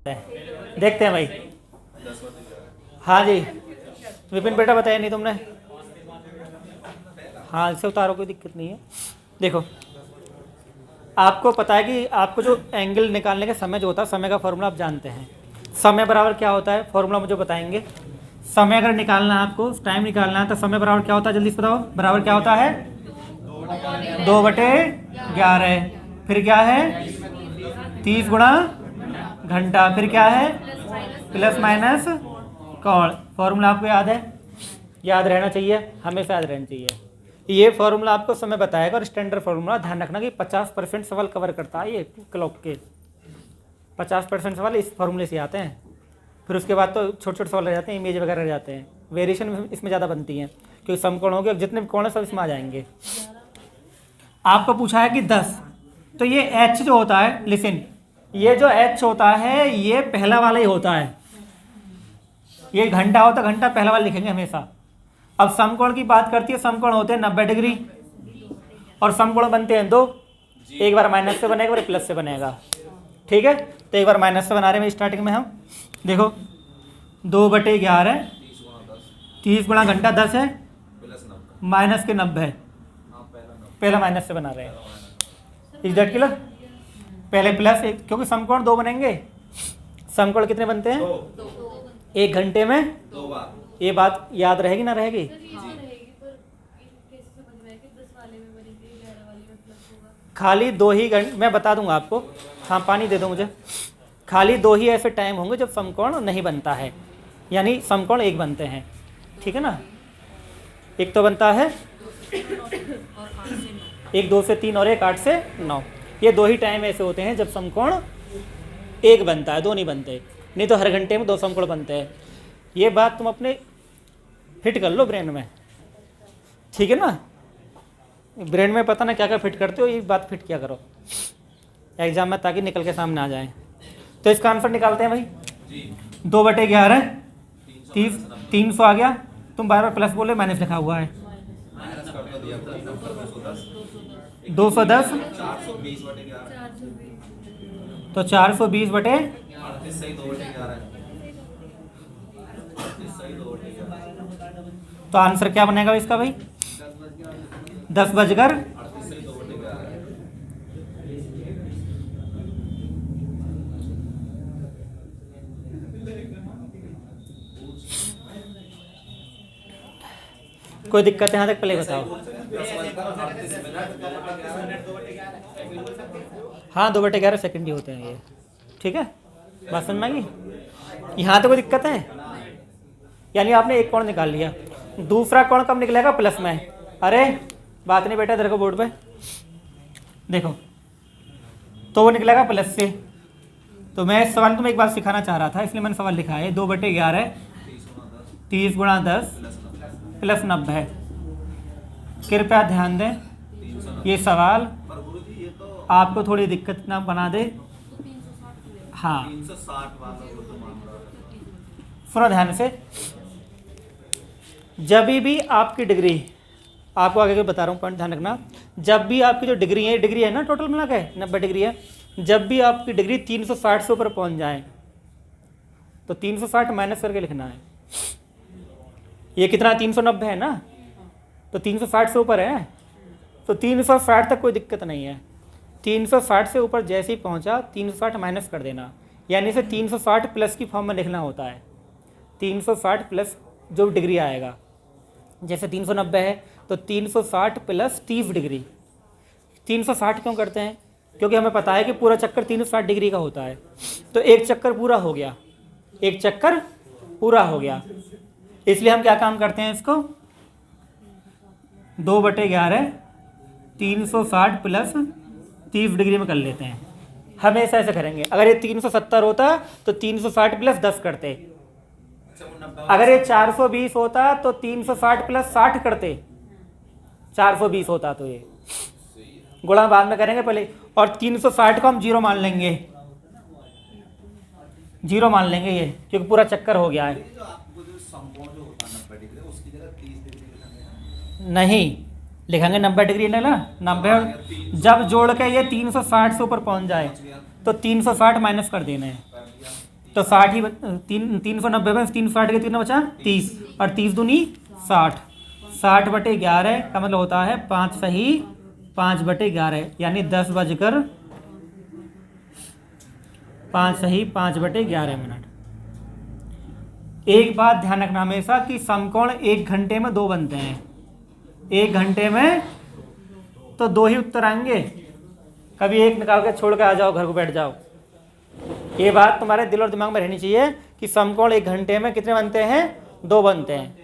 देखते हैं भाई। हाँ जी विपिन बेटा बताया नहीं तुमने। हाँ इसे उतारो कोई दिक्कत नहीं है। देखो आपको पता है कि आपको जो एंगल निकालने का समय जो होता है, समय का फॉर्मूला आप जानते हैं। समय बराबर क्या होता है, फॉर्मूला मुझे बताएंगे। समय अगर निकालना है आपको, टाइम निकालना है तो समय बराबर क्या होता है, जल्दी से बताओ। बराबर क्या होता है, 2/11। फिर क्या है 30 गुणा घंटा। फिर क्या है प्लस माइनस कौण। फॉर्मूला आपको याद है, याद रहना चाहिए, हमेशा याद रहना चाहिए। ये फॉर्मूला आपको समय बताएगा और स्टैंडर्ड फॉर्मूला ध्यान रखना कि 50% सवाल कवर करता है। ये क्लॉक के 50% सवाल इस फॉर्मूले से आते हैं। फिर उसके बाद तो छोटे छोटे सवाल रह जाते हैं, इमेज वगैरह रह जाते हैं, वेरिएशन इसमें ज़्यादा बनती हैं क्योंकि समकोण हो गया, जितने भी कोण है सब इसमें आ जाएंगे। आपको पूछा है कि 10, तो ये h जो होता है, लिसन, ये जो h होता है ये पहला वाला ही होता है। ये घंटा होता है, घंटा पहला वाला लिखेंगे हमेशा। अब समकोण की बात करती है, समकोण होते हैं 90 डिग्री और समकोण बनते हैं 2। एक बार माइनस से बनेगा, एक बार प्लस से बनेगा। ठीक है, तो एक बार माइनस से बना रहे हैं स्टार्टिंग में हम। देखो 2/11, 30 गुणा घंटा 10 है, माइनस के 90 है। पहला माइनस से बना रहे हैं, इज दैट क्लियर। पहले प्लस, क्योंकि समकोण 2 बनेंगे। समकोण कितने बनते हैं, 1 घंटे में 2 बार। ये बात याद रहेगी ना रहेगी। खाली 2 ही घंटे, मैं बता दूंगा आपको। हाँ पानी दे दो मुझे। खाली 2 ही ऐसे टाइम होंगे जब समकोण नहीं बनता है, यानी समकोण 1 बनते हैं। ठीक है ना, एक तो बनता है 1 2 से 3 और 1 8 से 9। ये 2 ही टाइम ऐसे होते हैं जब समकोण 1 बनता है, 2 नहीं बनते। नहीं तो हर घंटे में 2 समकोण बनते हैं। ये बात तुम अपने फिट कर लो ब्रेन में, ठीक है ना। ब्रेन में पता ना क्या क्या फिट करते हो, ये बात फिट किया करो एग्जाम में, ताकि निकल के सामने आ जाए। तो इसका आंसर निकालते हैं भाई। 2/11, 300 आ गया। तुम बार बार प्लस बोले, माइनस लिखा हुआ है। 210 तो 420 तो आंसर क्या बनेगा इसका भाई, 10 कोई दिक्कत है यहाँ तक पहले बताओ। हाँ 2/11 सेकंड ही होते हैं ये। ठीक है, बात समझ में आ गई। यहाँ तो कोई दिक्कत है, यानी आपने एक कोण निकाल लिया, दूसरा कोण कब निकलेगा, प्लस में। अरे बात नहीं बेटा, तेरे को बोर्ड पे देखो, तो वो निकलेगा प्लस से। तो मैं इस सवाल तुम्हें एक बात सिखाना चाह रहा था, इसलिए मैंने सवाल लिखा है 2/11, 30 गुणा 10 प्लस 90। कृपया ध्यान दें, ये सवाल आपको थोड़ी दिक्कत ना बना दे। हाँ सुनो ध्यान से, जब भी आपकी डिग्री, आपको आगे बता रहा हूँ पॉइंट ध्यान रखना, जब भी आपकी जो डिग्री है ना, टोटल मिला के 90 डिग्री है, जब भी आपकी डिग्री 360 से ऊपर पहुँच जाए तो 360 माइनस करके लिखना है। ये कितना 390 है ना, तो 360 से ऊपर है, तो 360 तक कोई दिक्कत नहीं है। 360 से ऊपर जैसे ही पहुंचा 360 माइनस कर देना, यानी इसे 360 प्लस की फॉर्म में लिखना होता है। 360 प्लस जो डिग्री आएगा, जैसे 390 है तो 360 प्लस 30 डिग्री। 360 क्यों करते हैं, क्योंकि हमें पता है कि पूरा चक्कर 360 डिग्री का होता है। तो एक चक्कर पूरा हो गया, एक चक्कर पूरा हो गया, इसलिए हम क्या काम करते हैं, इसको 2/11 360 प्लस 30 डिग्री में कर लेते हैं। हमेशा ऐसे करेंगे। अगर ये 370 होता तो 360 प्लस 10 करते, अगर ये 420 होता तो 360 प्लस 60 करते, 420 होता तो ये गुणा बाद में करेंगे पहले। और 360 को हम 0 मान लेंगे, 0 मान लेंगे ये, क्योंकि पूरा चक्कर हो गया है। नहीं लिखेंगे 90 डिग्री ना, 90 जब जोड़ के ये 360 से ऊपर पहुंच जाए तो 360 माइनस कर देना है। तो 60 ही 390 में 360 के 3 बचा 30 और 30 दूनी 60। 60/11 का मतलब होता है 5 सही 5/11 यानी 10 बजकर 5 सही 5/11 मिनट। एक बात ध्यान रखना हमेशा कि समकोण 1 घंटे में 2 बनते हैं। 1 घंटे में तो 2 ही उत्तर आएंगे, कभी एक निकाल के छोड़ के आ जाओ, घर को बैठ जाओ। ये बात तुम्हारे दिल और दिमाग में रहनी चाहिए कि समकोण 1 घंटे में कितने बनते हैं? 2 बनते हैं।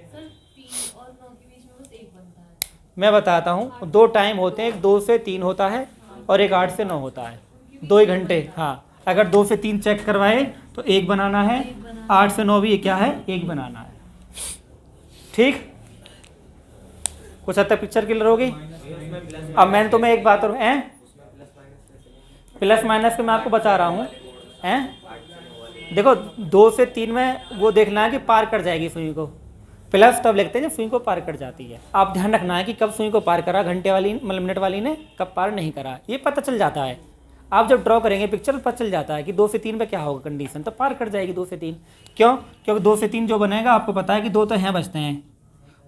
मैं बताता हूँ, 2 टाइम होते हैं, एक 2 से 3 होता है और एक 8 से 9 होता है। 2 ही घंटे। हाँ, अगर 2 से 3 चेक करवाए तो 1 बनाना है, 8 से 9 भी क्या है? 1 बनाना है। ठीक, कुछ हद तक पिक्चर क्लियर होगी। अब मैंने तुम्हें एक बात और प्लस माइनस के मैं आपको बता रहा हूँ। देखो 2 से 3 में वो देखना है कि पार कर जाएगी सुई को। प्लस तब लिखते हैं जब सुई को पार कर जाती है। आप ध्यान रखना है कि कब सुई को पार करा, घंटे वाली मतलब मिनट वाली ने कब पार नहीं करा, ये पता चल जाता है। आप जब ड्रॉ करेंगे पिक्चर पता चल जाता है कि 2 से 3 पे क्या होगा कंडीशन, तो पार कर जाएगी 2 से 3। क्यों? क्योंकि 2 से 3 जो बनेगा आपको पता है कि 2 तो हैं बचते हैं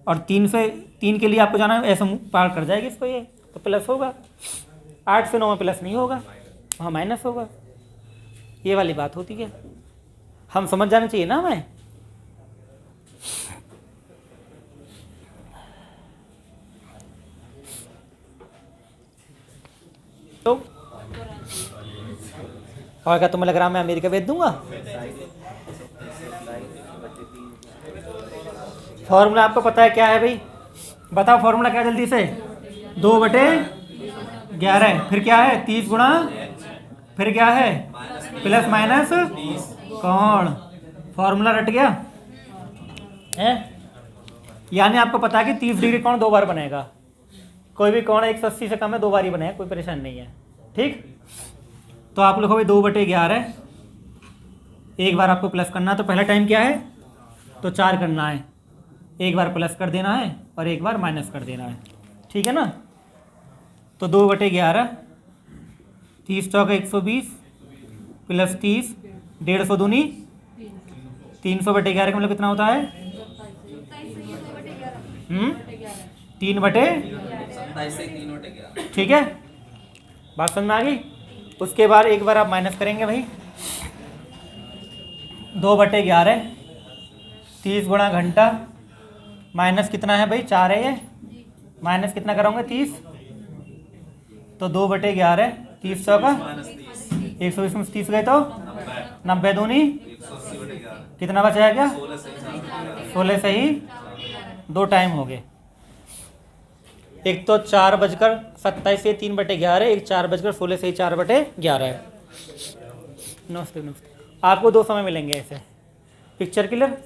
और 3 से 3 के लिए आपको जाना है, ऐसा पार कर जाएगी इसको, ये तो प्लस होगा। 8 से 9 में प्लस नहीं होगा, वहाँ माइनस होगा। ये वाली बात होती है, हम समझ जाना चाहिए ना हमें। तो और क्या तुम्हें लग रहा मैं अमेरिका भेज दूंगा? फॉर्मूला आपको पता है क्या है भाई? बताओ फॉर्मूला क्या जल्दी से। 2/11 फिर क्या है? 30 गुणा, फिर क्या है? प्लस माइनस कोण। फॉर्मूला रट गया है? यानी आपको पता है कि 30 डिग्री कोण 2 बार बनेगा। कोई भी कोण 180 से कम है 2 बार ही बनेगा, कोई परेशानी नहीं है। ठीक, तो आप लिखोगे 2/11। एक बार आपको प्लस करना है, तो पहला टाइम क्या है? तो 4 करना है, एक बार प्लस कर देना है और एक बार माइनस कर देना है। ठीक है ना? तो 2/11, 30 चौके 120 प्लस 30, 150 दूनी 300/11 का मतलब कितना होता है? 3/11। ठीक है, बात समझ में आ गई। उसके बाद एक बार आप माइनस करेंगे भाई। 2/11 30 गुणा घंटा माइनस कितना है भाई? 4 है ये, माइनस कितना करोगे? 30। तो 2/11 30 चौका 120 में 30 गए तो 90 दूनी कितना बचा है? क्या 16 से ही 2 टाइम हो गए। एक तो 4:27 से 3/11, एक 4:16 से 4/11 है। नमस्ते नमस्ते। आपको 2 समय मिलेंगे ऐसे। Picture clear?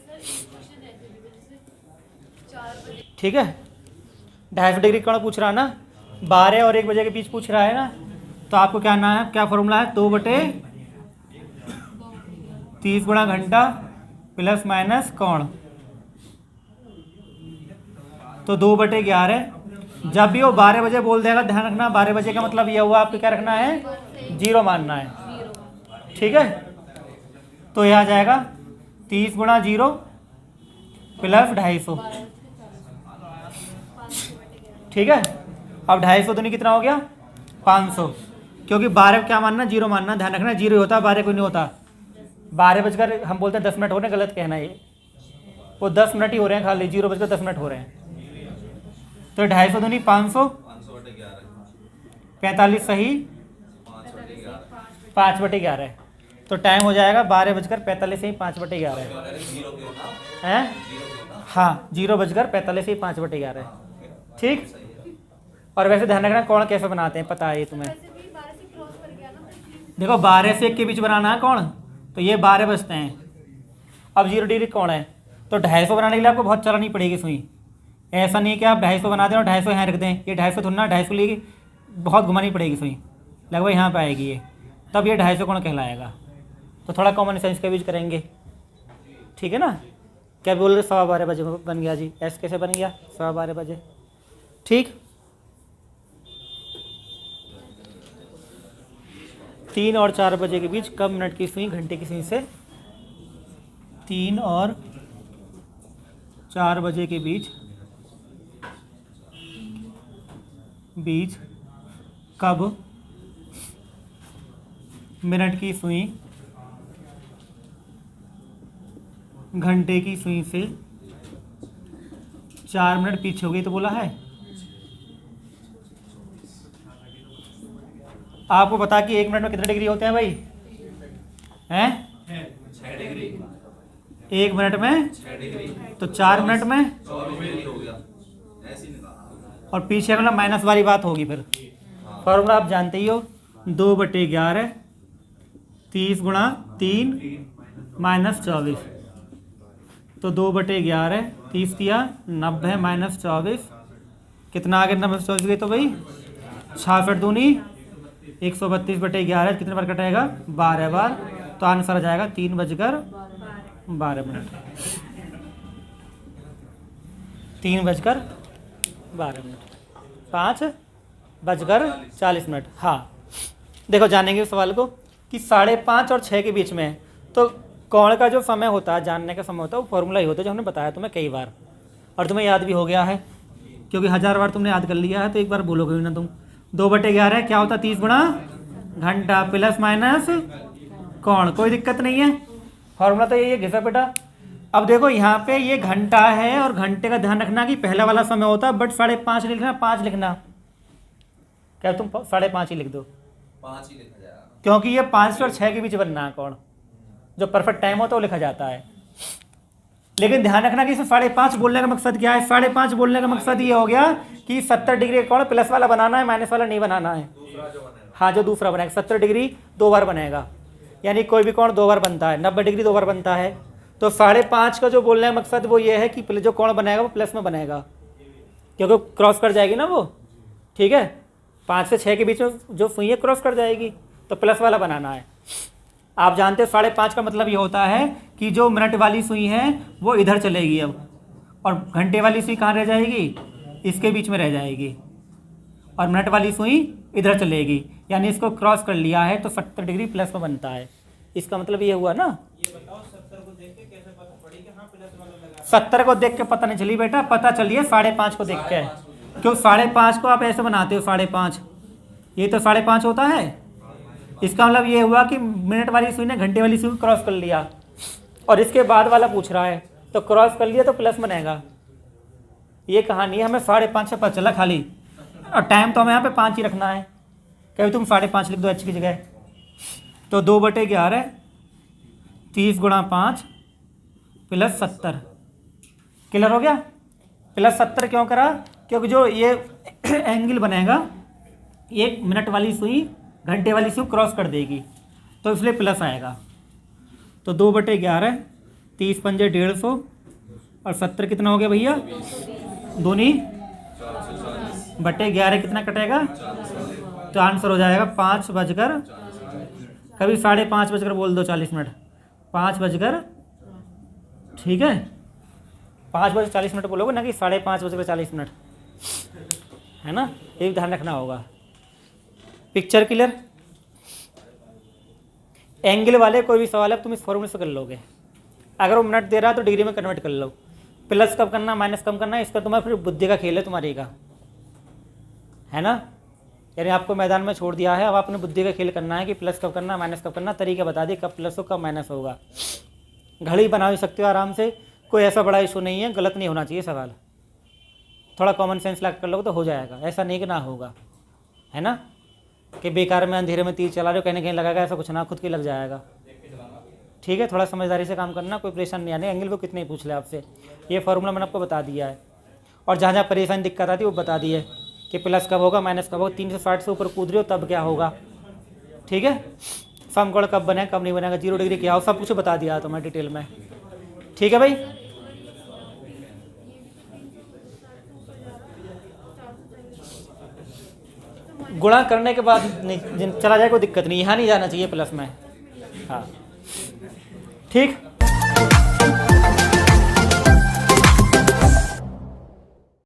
ठीक है। 250 डिग्री कोण पूछ रहा है ना, 12 और 1 बजे के बीच पूछ रहा है ना, तो आपको क्या ना है, क्या फॉर्मूला है? 2/30 गुणा घंटा प्लस माइनस कोण। तो 2/11 जब भी वो 12 बजे बोल देगा, ध्यान रखना 12 बजे का मतलब ये हुआ आपको क्या रखना है? 0 मानना है। ठीक है, तो यह आ जाएगा 30 गुणा 0 प्लस 250। ठीक है, अब 250 दूनी कितना हो गया? 500। क्योंकि 12 क्या मानना? 0 मानना। ध्यान रखना 0 ही होता, 12 कोई नहीं होता। 12 बजकर हम बोलते हैं 10 मिनट हो रहे हैं, गलत कहना ये, वो 10 मिनट ही हो रहे हैं खाली, 0 बजकर 10 मिनट हो रहे हैं। तो 250 दूनी 500, 45 सही 5/11। तो टाइम हो जाएगा 12:45 से ही 5/11 है। हाँ, 0:45 से ही 5/11। ठीक, और वैसे ध्यान रखना कोण कैसे बनाते हैं, पता है ये तुम्हें। देखो 12 से 1 के बीच बनाना है कोण, तो ये 12 बजते हैं। अब 0 डिग्री कोण है, तो 250 बनाने के लिए आपको बहुत चलानी पड़ेगी सुई। ऐसा नहीं है कि आप 250 बना दें और 250 यहाँ रख दें, ये 250 थोड़ा ना, 250 लिए बहुत घुमानी पड़ेगी सुई, लगभग यहाँ पे आएगी ये, तब ये 250 कोण कहलाएगा। तो थोड़ा कॉमन सेंस का यूज करेंगे। ठीक है ना? क्या बोल रहे? 12:15 बजे बन गया जी। ऐसे कैसे बन गया 12:15 बजे? ठीक, 3 और 4 बजे के बीच कब मिनट की सुई घंटे की सुई से 3 और 4 बजे के बीच कब मिनट की सुई घंटे की सुई से 4 मिनट पीछे हो गई तो बोला है। आपको बता कि 1 मिनट में कितने डिग्री होते हैं भाई? हैं 6 डिग्री। 1 मिनट में 6 डिग्री तो 4 मिनट में 24 डिग्री हो गया। ऐसे ही निकाला। और पीछे वाला माइनस वाली बात होगी फिर। फॉर्मूला आप जानते ही हो, 2/11 30 गुणा 3 माइनस 24। तो 2/11 30 किया 90 माइनस 24 कितना आ गया? 90 24 गए तो भाई 66 दूनी 132/11 कितने बार कटेगा? 12 बार। तो आंसर आ जाएगा 3:12। 3:12 5:40। हाँ देखो जानेंगे इस सवाल को कि 5:30 और 6 के बीच में है। तो कोण का जो समय होता है, जानने का समय होता है, वो फॉर्मूला ही होता है जो हमने बताया तुम्हें कई बार, और तुम्हें याद भी हो गया है क्योंकि 1000 बार तुमने याद कर लिया है, तो एक बार बोलोगे भी ना तुम। 2/11 क्या होता है? 30 गुणा घंटा प्लस माइनस कोण। कोई दिक्कत नहीं है, फॉर्मूला तो यही है घिसा बेटा। अब देखो यहाँ पे ये घंटा है और घंटे का ध्यान रखना कि पहला वाला समय होता है, बट 5:30 लिखना, 5 लिखना। क्या तुम 5:30 ही लिख दो? 5 ही लिखा जाएगा क्योंकि ये 5 और 6 के बीच बनना है कोण, जो परफेक्ट टाइम होता है वो लिखा जाता है। लेकिन ध्यान रखना कि इसमें 5:30 बोलने का मकसद क्या है? 5:30 बोलने का मकसद ये हो गया कि 70 डिग्री का कोण प्लस वाला बनाना है, माइनस वाला नहीं बनाना है। दूसरा जो बनेगा। हाँ जो दूसरा बनेगा 70 डिग्री 2 बार बनेगा, यानी कोई भी कोण 2 बार बनता है। 90 डिग्री 2 बार बनता है। तो 5:30 का जो बोलने का मकसद वो ये है कि जो कोण बनेगा वो प्लस में बनेगा, क्योंकि क्रॉस कर जाएगी ना वो। ठीक है, 5 से 6 के बीच में जो सुई है क्रॉस कर जाएगी, तो प्लस वाला बनाना है। आप जानते हो 5:30 का मतलब ये होता है कि जो मिनट वाली सुई है वो इधर चलेगी अब, और घंटे वाली सुई कहाँ रह जाएगी? इसके बीच में रह जाएगी, और मिनट वाली सुई इधर चलेगी, यानी इसको क्रॉस कर लिया है तो 70 डिग्री प्लस में बनता है। इसका मतलब ये हुआ ना। ये बताओ 70 को देख के कैसे पता पड़ी कि हाँ प्लस वाला लगा? 70 को देख के पता नहीं चली बेटा, पता चलिए 5:30 को देख के। क्यों 5:30 को आप ऐसे बनाते हो? 5:30 ये तो 5:30 होता है। इसका मतलब ये हुआ कि मिनट वाली सुई ने घंटे वाली सुई को क्रॉस कर लिया, और इसके बाद वाला पूछ रहा है तो क्रॉस कर लिया तो प्लस बनेगा। ये कहानी है, हमें 5:30 से पता चला खाली, और टाइम तो हमें यहाँ पे 5 ही रखना है। कभी तुम 5:30 लिख दो अच्छी की जगह। तो 2/11 30 गुणा 5 प्लस 70। क्लियर हो गया? प्लस 70 क्यों करा? क्योंकि जो ये एंगल बनेगा, एक मिनट वाली सुई घंटे वाली सुई क्रॉस कर देगी, तो इसलिए प्लस आएगा। तो 2/11 30 पंजे 150 और 70 कितना हो गया भैया? दूनी /11 कितना कटेगा? तो आंसर हो जाएगा 5 बजकर, कभी 5:30 बजकर बोल दो 40 मिनट, 5 बजकर, ठीक है 5 बजे 40 मिनट बोलोगे ना कि 5:30 बजकर 40 मिनट, है ना? ये भी ध्यान रखना होगा। Picture clear? एंगल वाले कोई भी सवाल है तुम इस फॉर्मूले से कर लोगे। अगर वो मिनट दे रहा है तो डिग्री में कन्वर्ट कर लो। प्लस कब करना, माइनस कब करना, इसका तुम्हारा फिर बुद्धि का खेल है तुम्हारी का, है ना? यानी आपको मैदान में छोड़ दिया है, अब आपने बुद्धि का खेल करना है कि प्लस कब करना, माइनस कब करना, तरीका बता दिए कब प्लस हो कब माइनस होगा। घड़ी बना भी सकते हो आराम से, कोई ऐसा बड़ा इशू नहीं है, गलत नहीं होना चाहिए सवाल। थोड़ा कॉमन सेंस लगा कर लोगे तो हो जाएगा, ऐसा नहीं कि ना होगा, है ना? कि बेकार में अंधेरे में तीर चला रहे हो, कहीं ना कहीं लगाएगा, ऐसा कुछ ना, खुद की लग जाएगा। ठीक है, थोड़ा समझदारी से काम करना, कोई परेशान नहीं आने। एंगल को कितने ही पूछ ले आपसे, ये फॉर्मूला मैंने आपको बता दिया है, और जहाँ जहाँ परेशानी दिक्कत आती है वो बता दी है कि प्लस कब होगा, माइनस कब होगा। 360 से ऊपर कूद रहे हो तब क्या होगा, ठीक है? समकोण कब बने कब नहीं बनेगा, 0 डिग्री क्या हो, सब कुछ बता दिया तो मैं डिटेल में। ठीक है भाई, गुणा करने के बाद चला जाए कोई दिक्कत नहीं, यहाँ नहीं जाना चाहिए प्लस में। हाँ ठीक।